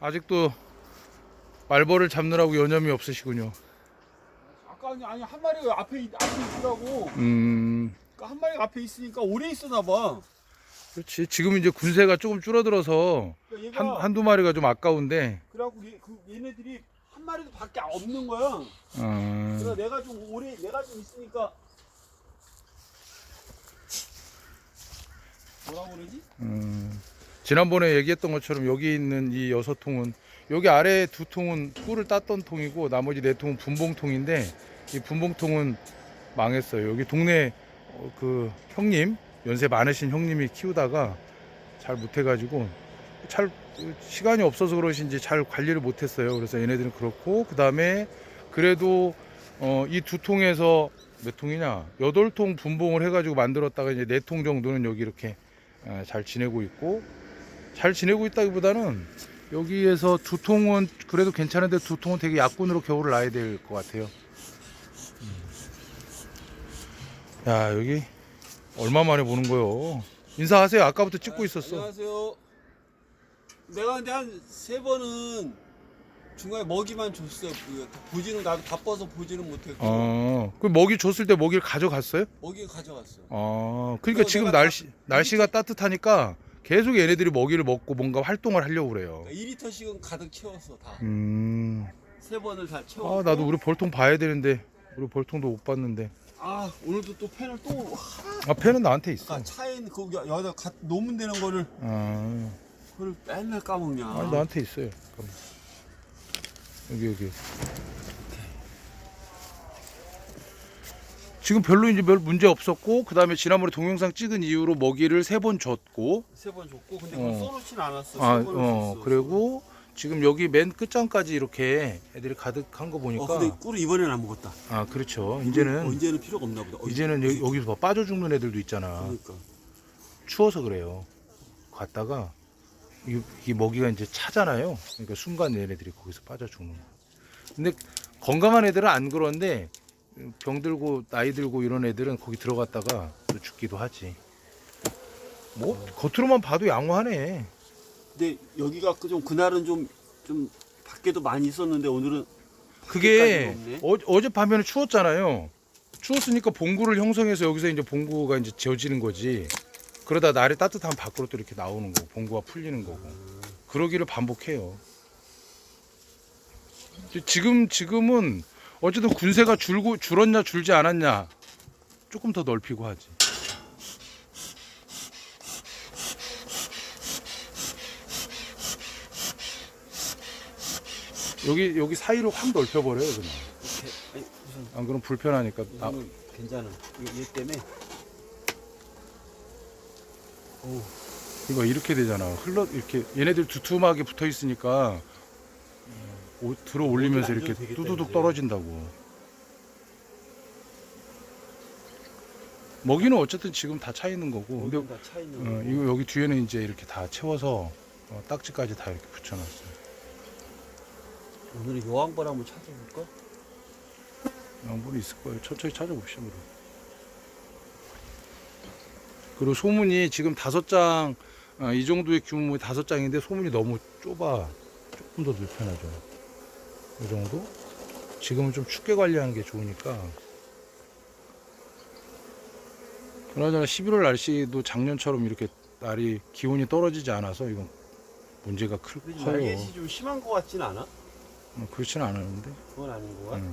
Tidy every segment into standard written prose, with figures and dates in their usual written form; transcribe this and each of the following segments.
아직도 말벌을 잡느라고 여념이 없으시군요. 아까 아니 한 마리가 앞에 있더라고. 음, 그러니까 한 마리가 앞에 있으니까 오래 있었나 봐. 그렇지. 지금 이제 군세가 조금 줄어들어서 그러니까 얘가 한두 마리가 좀 아까운데. 그래갖고 얘네들이 한 마리도 밖에 없는 거야. 그래서 내가 좀 있으니까 뭐라고 그러지? 지난번에 얘기했던 것처럼 여기 있는 이 6통은, 여기 아래 2통은 꿀을 땄던 통이고 나머지 4통은 분봉통인데, 이 분봉통은 망했어요. 여기 동네 그 형님, 연세 많으신 형님이 키우다가 잘 못해가지고 잘 시간이 없어서 그러신지 잘 관리를 못했어요. 그래서 얘네들은 그렇고, 그 다음에 그래도 이 2통에서 몇 통이냐, 8통 분봉을 해가지고 만들었다가 이제 4통 정도는 여기 이렇게 잘 지내고 있고, 잘 지내고 있다기보다는 여기에서 2통은 그래도 괜찮은데 2통은 되게 약군으로 겨울을 나야 될 것 같아요. 야, 여기 얼마 만에 보는 거요? 인사하세요. 아까부터 찍고 있었어. 안녕하세요. 내가 근데 한 3번은 중간에 먹이만 줬어. 보지는 나도 바빠서 보지는 못했고. 그 먹이 줬을 때 먹이를 가져갔어요? 먹이 가져갔어. 그러니까 지금 내가 날씨가 따뜻하니까 계속 얘네들이 먹이를 먹고 뭔가 활동을 하려고 그래요. 2리터씩은 가득 채웠어 다. 음. 3번을 다 채웠고. 나도 우리 벌통 봐야 되는데 우리 벌통도 못 봤는데. 오늘도 또 펜을 또 펜은 나한테 있어. 차에 있는 거기 여기다 놓으면 되는 거를 그걸 맨날 까먹냐. 아니, 나한테 있어요. 잠깐만. 여기. 지금 별로 이제 별 문제 없었고, 그 다음에 지난번에 동영상 찍은 이후로 먹이를 3번 줬고, 3번 줬고 근데 그걸 써놓진 않았어. 3번을 줬어. 그리고 지금 여기 맨 끝장까지 이렇게 애들이 가득한 거 보니까. 근데 꿀을 이번에는 안 먹었다. 그렇죠. 이제는 필요가 없나 보다. 이제는 여기서 빠져 죽는 애들도 있잖아. 그러니까. 추워서 그래요. 갔다가 이 먹이가 이제 차잖아요. 그러니까 순간 얘네들이 거기서 빠져 죽는 거. 근데 건강한 애들은 안 그런데 병 들고 나이 들고 이런 애들은 거기 들어갔다가 또 죽기도 하지. 뭐 겉으로만 봐도 양호하네. 근데 여기가 그날은 좀 밖에도 많이 있었는데 오늘은 그게 밖에까지는 어젯밤에는 추웠잖아요. 추웠으니까 봉구를 형성해서 여기서 이제 봉구가 이제 지어지는 거지. 그러다 날이 따뜻하면 밖으로 또 이렇게 나오는 거고, 봉구가 풀리는 거고. 그러기를 반복해요. 지금은 어쨌든 군세가 줄었냐 줄지 않았냐, 조금 더 넓히고 하지. 여기 사이로 확 넓혀버려요 그냥. 이렇게 우선 안 그럼 불편하니까. 이거는 괜찮아. 얘 때문에. 이거 이렇게 되잖아. 이렇게 얘네들 두툼하게 붙어 있으니까 들어 올리면서 이렇게 되겠다, 뚜두둑 이제. 떨어진다고. 먹이는 어쨌든 지금 다 차 있는 거고. 근데 다차 있는 거. 이거 여기 뒤에는 이제 이렇게 다 채워서 딱지까지 다 이렇게 붙여놨어요. 오늘은 여왕벌 한번 찾아볼까? 양분이 있을 거예요. 천천히 찾아봅시다. 그리고 소문이 지금 5장, 이 정도의 규모의 5장인데 소문이 너무 좁아. 조금 더 늘편하죠. 이 정도? 지금은 좀 춥게 관리하는 게 좋으니까. 그나저나 11월 날씨도 작년처럼 이렇게 날이 기온이 떨어지지 않아서 이건 문제가 커요. 날개시 좀 심한 거 같진 않아? 그렇지는 않았는데. 그건 아닌 거 같아.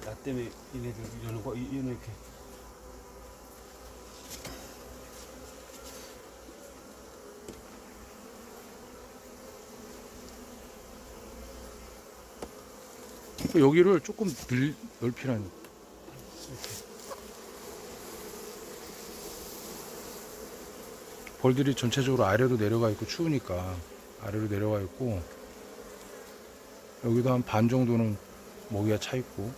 나 때문에 얘네들 이러는 거 얘는 이렇게. 여기를 조금 넓히라는. 벌들이 전체적으로 아래로 내려가 있고 추우니까 아래로 내려가 있고, 여기도 한 반 정도는 먹이가 차 있고.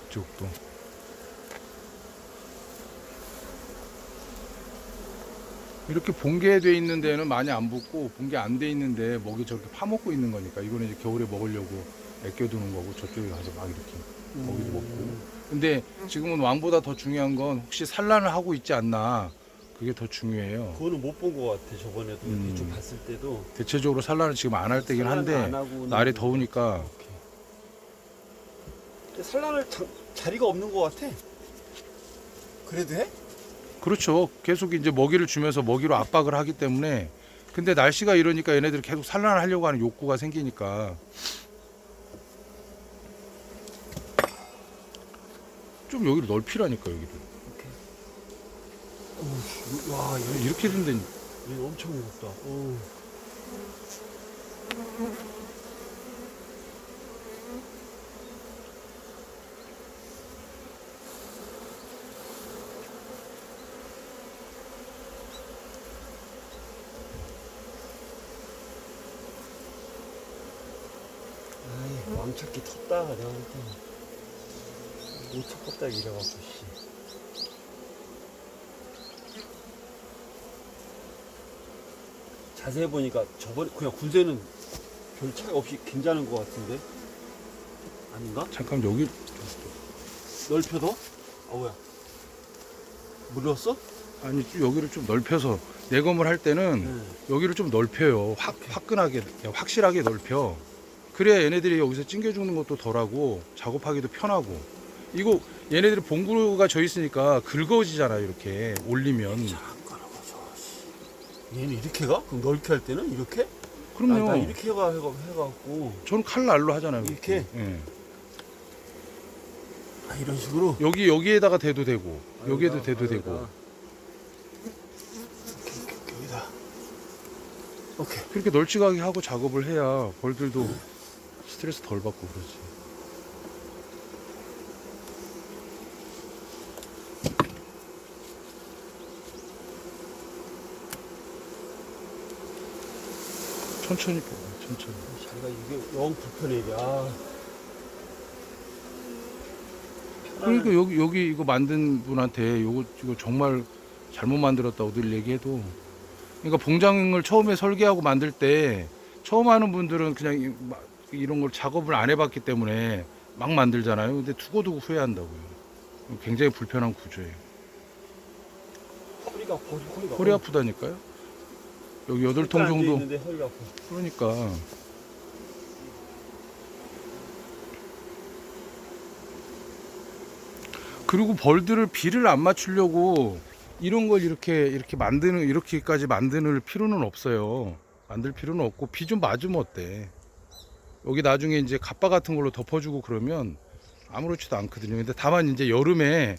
이쪽도. 이렇게 봉개돼 있는 데는 많이 안 붙고 봉개 안 돼 있는데 먹이 저렇게 파먹고 있는 거니까 이거는 이제 겨울에 먹으려고 아껴두는 거고 저쪽에 가서 막 이렇게 먹이도 먹고. 근데 지금은 왕보다 더 중요한 건 혹시 산란을 하고 있지 않나 그게 더 중요해요. 그거는 못 본 것 같아. 저번에도 대충 봤을 때도 대체적으로 산란을 지금 안 할 때긴 산란을 한데 안 하고는 날이 더우니까 이렇게. 근데 산란을 자리가 없는 것 같아. 그래도 해? 그렇죠. 계속 이제 먹이를 주면서 먹이로 압박을 하기 때문에 근데 날씨가 이러니까 얘네들이 계속 산란을 하려고 하는 욕구가 생기니까 좀 여기를 넓히라니까 여기를. 와, 이렇게 된데 이거 엄청 무겁다. 오. 아이, 왕찾기 텄다. 내가 볼 때. 못 찾겠다 이래갖고 씨. 자세히 보니까 저번에 그냥 군대는 별 차이 없이 괜찮은 것 같은데 아닌가? 잠깐 여기 넓혀도? 아 뭐야? 물렀어? 아니 여기를 좀 넓혀서 내검을 할 때는 여기를 좀 넓혀요. 화끈하게 확실하게 넓혀. 그래야 얘네들이 여기서 찡겨 죽는 것도 덜하고 작업하기도 편하고. 이거 얘네들이 봉구가 져 있으니까 긁어지잖아요. 이렇게 올리면. 얘는 이렇게 가? 그럼 넓게 할 때는 이렇게? 그럼요. 나 이렇게 해갖고 저는 칼날로 하잖아요. 이렇게? 예. 아 이런 식으로? 여기에다가 대도 되고 여기에도 대도 되고. 여기다. 오케이. 그렇게 널찍하게 하고 작업을 해야 벌들도 스트레스 덜 받고 그러지. 천천히 뽑아, 천천히. 자기가 이게 영 불편해 이게. 아. 그러니까 여기 이거 만든 분한테 이거 정말 잘못 만들었다고 늘 얘기해도, 그러니까 봉장을 처음에 설계하고 만들 때 처음 하는 분들은 그냥 이런 걸 작업을 안 해봤기 때문에 막 만들잖아요. 근데 두고두고 후회한다고요. 굉장히 불편한 구조예요. 허리가 허리 아프다니까요. 여기 8통 정도. 있는데 허리가 아파. 그러니까. 그리고 벌들을 비를 안 맞추려고 이런 걸 이렇게 만드는, 이렇게까지 만드는 필요는 없어요. 만들 필요는 없고 비 좀 맞으면 어때? 여기 나중에 이제 갑바 같은 걸로 덮어주고 그러면 아무렇지도 않거든요. 근데 다만 이제 여름에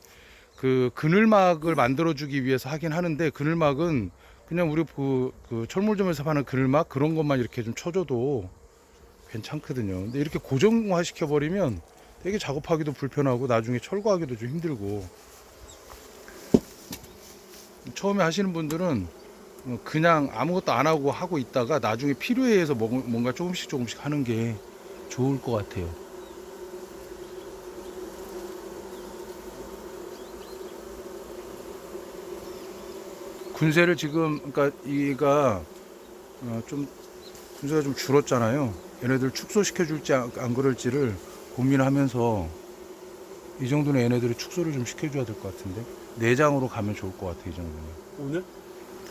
그 그늘막을 만들어주기 위해서 하긴 하는데, 그늘막은 그냥 우리 그 철물점에서 파는 그늘막 그런 것만 이렇게 좀 쳐줘도 괜찮거든요. 근데 이렇게 고정화 시켜버리면 되게 작업하기도 불편하고 나중에 철거하기도 좀 힘들고. 처음에 하시는 분들은 그냥 아무것도 안 하고 있다가 나중에 필요에 의해서 뭔가 조금씩 하는 게 좋을 것 같아요. 군세를 지금, 그러니까 이가 좀 군세가 좀 줄었잖아요. 얘네들 축소시켜 줄지 안 그럴지를 고민하면서 이 정도는 얘네들을 축소를 좀 시켜줘야 될 것 같은데, 내장으로 가면 좋을 것 같아. 이 정도는. 오늘?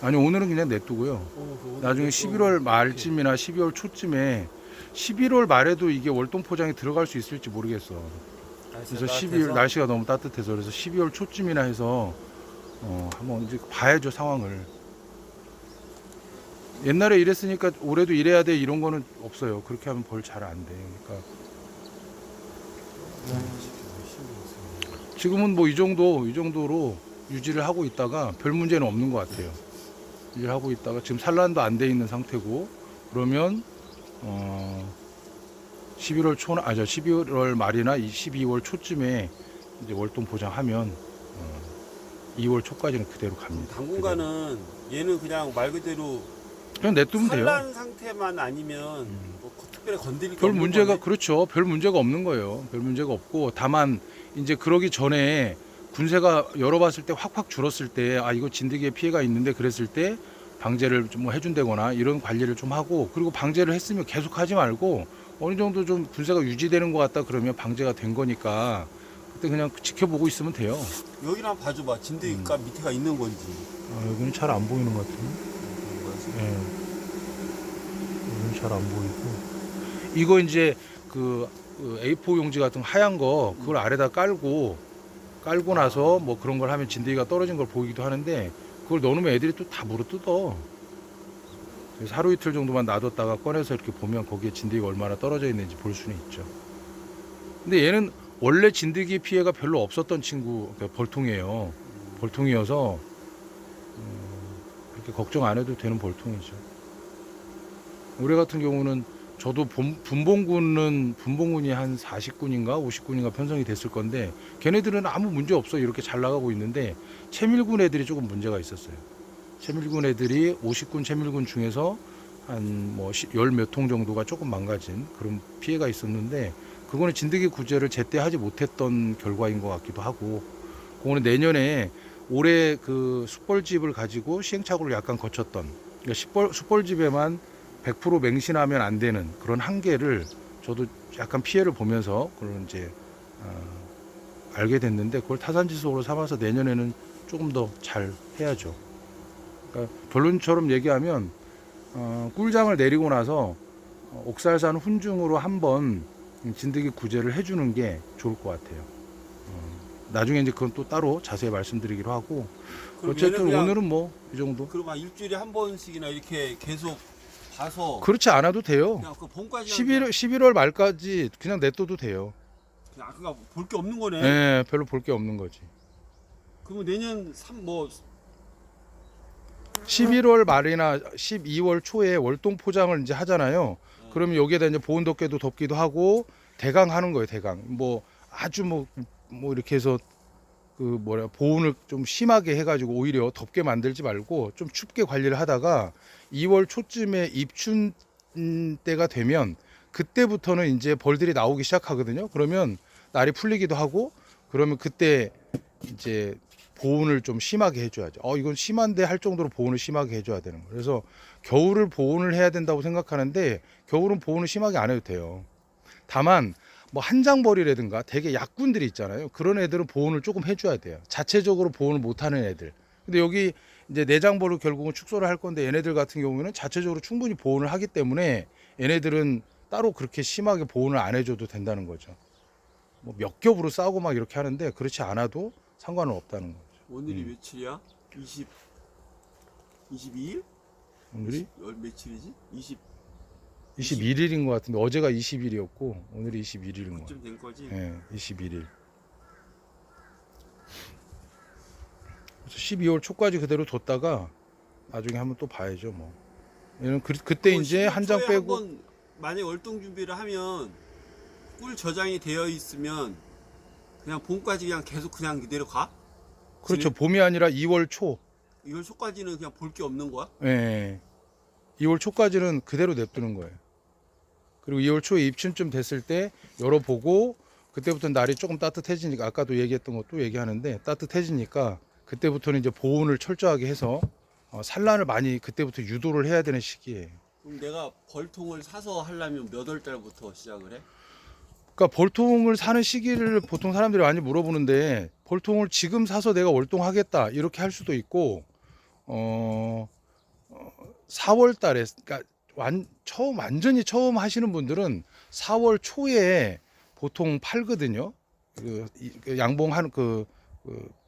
아니 오늘은 그냥 냅두고요. 나중에 11월 말쯤이나 12월 초쯤에, 11월 말에도 이게 월동 포장에 들어갈 수 있을지 모르겠어. 그래서 12월 날씨가 너무 따뜻해서, 그래서 12월 초쯤이나 해서 한번 이제 봐야죠, 상황을. 옛날에 이랬으니까 올해도 이래야 돼 이런 거는 없어요. 그렇게 하면 벌 잘 안 돼. 그러니까 지금은 뭐 이 정도로 유지를 하고 있다가 별 문제는 없는 것 같아요. 유지를 하고 있다가 지금 산란도 안 돼 있는 상태고, 그러면 12월 말이나 12월 초쯤에 이제 월동 포장하면 2월 초까지는 그대로 갑니다. 당분간은 얘는 그냥 말 그대로 그냥 냅두면 돼요. 산란 상태만 아니면 뭐 특별히 건드릴 게 별 없는 문제가, 거네. 그렇죠. 별 문제가 없는 거예요. 별 문제가 없고, 다만 이제 그러기 전에 군새가 열어봤을 때 확확 줄었을 때 아 이거 진드기에 피해가 있는데 그랬을 때 방제를 좀 뭐 해준다거나 이런 관리를 좀 하고, 그리고 방제를 했으면 계속 하지 말고 어느 정도 좀 군새가 유지되는 것 같다 그러면 방제가 된 거니까 그때 그냥 지켜보고 있으면 돼요. 여기를 한번 봐줘봐. 진드기가 밑에가 있는 건지. 아, 여기는 잘 안 보이는 것 같은데. 예. 여기는 잘 안 보이고. 이거 이제 그 A4 용지 같은 하얀 거 그걸 아래다 깔고 나서 뭐 그런 걸 하면 진드기가 떨어진 걸 보이기도 하는데, 그걸 넣어놓으면 애들이 또 다 물어 뜯어. 그래서 하루 이틀 정도만 놔뒀다가 꺼내서 이렇게 보면 거기에 진드기가 얼마나 떨어져 있는지 볼 수는 있죠. 근데 얘는 원래 진드기 피해가 별로 없었던 친구, 그러니까 벌통이에요. 벌통이어서 그렇게 걱정 안 해도 되는 벌통이죠. 올해 같은 경우는 저도 분봉군이 한 40군인가 50군인가 편성이 됐을 건데 걔네들은 아무 문제 없어 이렇게 잘 나가고 있는데 채밀군 애들이 조금 문제가 있었어요. 채밀군 애들이 50군 채밀군 중에서 한 뭐 열 몇 통 정도가 조금 망가진 그런 피해가 있었는데, 그거는 진드기 구제를 제때 하지 못했던 결과인 것 같기도 하고, 그거는 내년에 올해 그 숯벌집을 가지고 시행착오를 약간 거쳤던, 그러니까 숯벌집에만 100% 맹신하면 안 되는 그런 한계를 저도 약간 피해를 보면서 그런 이제 알게 됐는데, 그걸 타산지석으로 삼아서 내년에는 조금 더 잘 해야죠. 그러니까 결론처럼 얘기하면 꿀장을 내리고 나서 옥살산 훈증으로 한번 진드기 구제를 해주는 게 좋을 것 같아요. 나중에 이제 그건 또 따로 자세히 말씀드리기로 하고, 어쨌든 오늘은 뭐 이 정도. 그럼 한 일주일에 한 번씩이나 이렇게 계속 봐서. 그렇지 않아도 돼요. 그냥 그 봄까지 11월 말까지 그냥 냅둬도 돼요. 그냥 그가 볼 게 없는 거네. 네, 별로 볼 게 없는 거지. 그러면 내년 11월 말이나 12월 초에 월동 포장을 이제 하잖아요. 그러면 여기에다 이제 보온 덮개도 덮기도 하고 대강 하는 거예요. 대강. 뭐 아주 뭐 이렇게 해서 그 보온을 좀 심하게 해가지고 오히려 덥게 만들지 말고 좀 춥게 관리를 하다가 2월 초쯤에 입춘 때가 되면 그때부터는 이제 벌들이 나오기 시작하거든요. 그러면 날이 풀리기도 하고 그러면 그때 이제 보온을 좀 심하게 해줘야죠. 이건 심한데 할 정도로 보온을 심하게 해줘야 되는 거예요. 그래서 겨울을 보온을 해야 된다고 생각하는데 겨울은 보온을 심하게 안 해도 돼요. 다만 뭐 한장벌이라든가 되게 약군들이 있잖아요. 그런 애들은 보온을 조금 해줘야 돼요. 자체적으로 보온을 못하는 애들. 근데 여기 이제 내장벌을 결국은 축소를 할 건데 얘네들 같은 경우에는 자체적으로 충분히 보온을 하기 때문에 얘네들은 따로 그렇게 심하게 보온을 안 해줘도 된다는 거죠. 뭐 몇 겹으로 싸우고 막 이렇게 하는데 그렇지 않아도 상관은 없다는 거죠. 오늘이 며칠이야? 22일? 오늘이 며칠이지? 21일인 것 같은데 어제가 20일이었고 오늘이 21일인 것 같아요. 그쯤 된 거지? 네, 21일. 그래서 12월 초까지 그대로 뒀다가 나중에 한번 또 봐야죠, 뭐. 얘는 그때 이제 한 장 빼고. 한번 만약 월동 준비를 하면 꿀 저장이 되어 있으면 그냥 봄까지 그냥 계속 그냥 그대로 가? 그렇죠. 봄이 아니라 2월 초. 2월 초까지는 그냥 볼 게 없는 거야? 네. 2월 초까지는 그대로 냅두는 거예요. 그리고 2월 초에 입춘쯤 됐을 때 열어보고 그때부터 날이 조금 따뜻해지니까 아까도 얘기했던 것도 얘기하는데 따뜻해지니까 그때부터는 이제 보온을 철저하게 해서 산란을 많이 그때부터 유도를 해야 되는 시기예요. 그럼 내가 벌통을 사서 하려면 몇 월 달부터 시작을 해? 그러니까 벌통을 사는 시기를 보통 사람들이 많이 물어보는데 벌통을 지금 사서 내가 월동하겠다 이렇게 할 수도 있고 4월 달에 그러니까 완전히 처음 하시는 분들은 4월 초에 보통 팔거든요. 그 양봉하는 그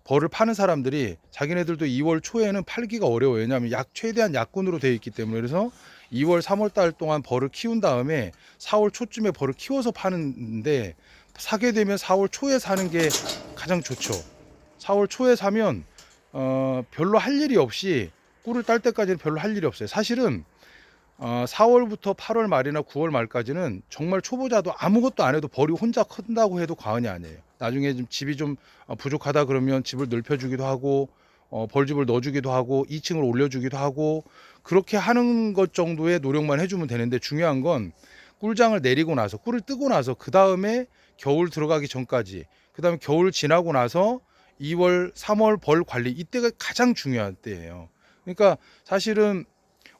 벌을 파는 사람들이 자기네들도 2월 초에는 팔기가 어려워요. 왜냐하면 최대한 약군으로 되어 있기 때문에. 그래서 2월 3월 달 동안 벌을 키운 다음에 4월 초쯤에 벌을 키워서 파는데 사게 되면 4월 초에 사는 게 가장 좋죠. 4월 초에 사면 별로 할 일이 없이 꿀을 딸 때까지는 별로 할 일이 없어요. 사실은 4월부터 8월 말이나 9월 말까지는 정말 초보자도 아무것도 안 해도 벌이 혼자 큰다고 해도 과언이 아니에요. 나중에 좀 집이 좀 부족하다 그러면 집을 넓혀주기도 하고 벌집을 넣어주기도 하고 2층을 올려주기도 하고 그렇게 하는 것 정도의 노력만 해주면 되는데, 중요한 건 꿀장을 내리고 나서 꿀을 뜨고 나서 그 다음에 겨울 들어가기 전까지, 그 다음에 겨울 지나고 나서 2월, 3월 벌 관리 이때가 가장 중요한 때예요. 그러니까 사실은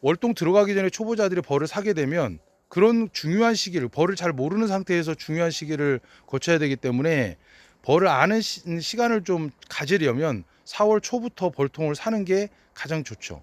월동 들어가기 전에 초보자들이 벌을 사게 되면 그런 중요한 시기를 벌을 잘 모르는 상태에서 중요한 시기를 거쳐야 되기 때문에 벌을 아는 시간을 좀 가지려면 4월 초부터 벌통을 사는 게 가장 좋죠.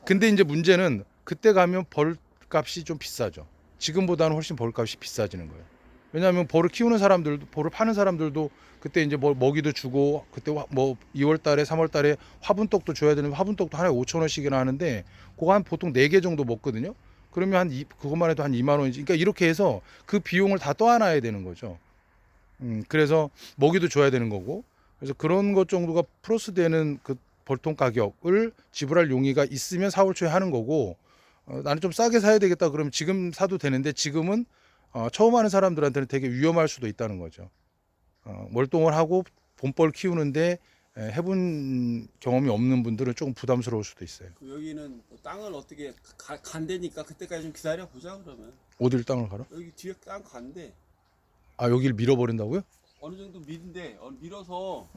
근데 이제 문제는 그때 가면 벌값이 좀 비싸죠. 지금보다는 훨씬 벌값이 비싸지는 거예요. 왜냐하면 벌을 키우는 사람들도 벌을 파는 사람들도 그때 이제 뭐 먹이도 주고 그때 뭐 2월 달에 3월 달에 화분떡도 줘야 되는 화분떡도 하나에 5천 원씩이나 하는데 그거 한 보통 4개 정도 먹거든요. 그러면 그것만 해도 한 2만 원이지. 그러니까 이렇게 해서 그 비용을 다 떠안아야 되는 거죠. 그래서 먹이도 줘야 되는 거고. 그래서 그런 것 정도가 플러스 되는 그 벌통 가격을 지불할 용의가 있으면 4월 초에 하는 거고 나는 좀 싸게 사야 되겠다 그러면 지금 사도 되는데 지금은 처음 하는 사람들한테는 되게 위험할 수도 있다는 거죠. 월동을 하고 봄벌 키우는데 해본 경험이 없는 분들은 조금 부담스러울 수도 있어요. 여기는 뭐 땅을 어떻게 간대니까 그때까지 좀 기다려 보자 그러면. 어딜 땅을 가라? 여기 뒤에 땅 간대. 아 여기를 밀어버린다고요? 어느 정도 밀인데 밀어서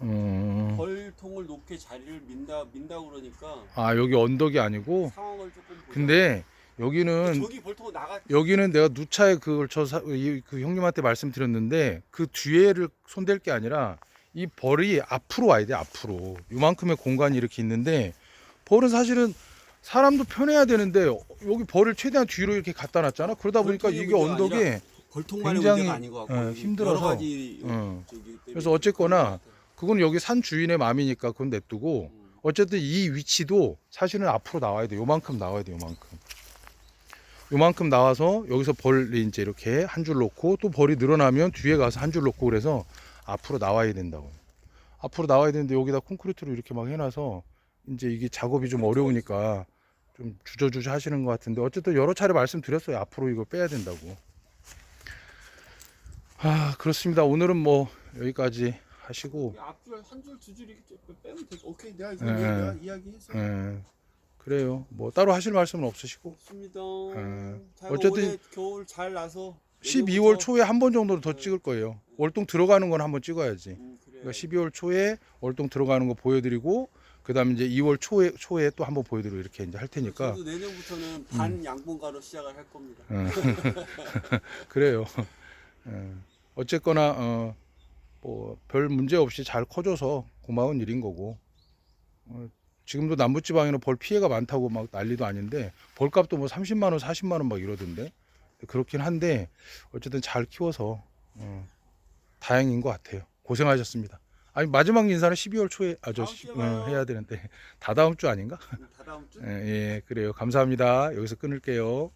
벌통을 놓게 자리를 민다 그러니까 아 여기 언덕이 아니고. 상황을 조금 보자. 근데 여기는 저기 벌통 나가. 여기는 내가 누차에 그걸 그 형님한테 말씀드렸는데 그 뒤에를 손댈 게 아니라 이 벌이 앞으로 와야 돼. 앞으로 요만큼의 공간이 이렇게 있는데 벌은 사실은 사람도 편해야 되는데 여기 벌을 최대한 뒤로 이렇게 갖다 놨잖아. 그러다 보니까 벌통이 이게 문제가 언덕에 벌통만의 굉장히, 문제가 아닌 것 같고 힘들어서, 여러 가지 저기 때문에 그래서 어쨌거나 그런 것 같아. 그건 여기 산 주인의 마음이니까 그건 냅두고 어쨌든 이 위치도 사실은 앞으로 나와야 돼. 요만큼 나와야 돼. 요만큼 나와서 여기서 벌이 이제 이렇게 한 줄 놓고 또 벌이 늘어나면 뒤에 가서 한 줄 놓고 그래서 앞으로 나와야 된다고. 앞으로 나와야 되는데 여기다 콘크리트로 이렇게 막 해놔서 이제 이게 작업이 좀 어려우니까 좀 주저주저 하시는 것 같은데 어쨌든 여러 차례 말씀드렸어요. 앞으로 이거 빼야 된다고. 아 그렇습니다. 오늘은 뭐 여기까지 하시고. 앞줄 한 줄 두 줄 이렇게 빼면 돼. 오케이 내가 이거 예. 내가 이야기해서. 그래요. 뭐 따로 하실 말씀은 없으시고. 좋습니다. 잘 어쨌든 올해 겨울 잘 나서 12월 초에 한 번 정도는 더 찍을 거예요. 월동 들어가는 건 한번 찍어야지. 그래. 그러니까 12월 초에 월동 들어가는 거 보여드리고 그다음에 이제 2월 초에 또 한번 보여드리고 이렇게 이제 할 테니까. 저도 내년부터는 반 양분가로 시작을 할 겁니다. 그래요. 어쨌거나 뭐 별 문제 없이 잘 커져서 고마운 일인 거고. 지금도 남부지방에는 벌 피해가 많다고 막 난리도 아닌데 벌값도 뭐 30만 원, 40만 원 막 이러던데. 그렇긴 한데 어쨌든 잘 키워서 다행인 것 같아요. 고생하셨습니다. 아니 마지막 인사는 12월 초에 다음 주에 봐요. 해야 되는데 다 다음 주 아닌가? 다 다음 주. 예, 그래요. 감사합니다. 여기서 끊을게요.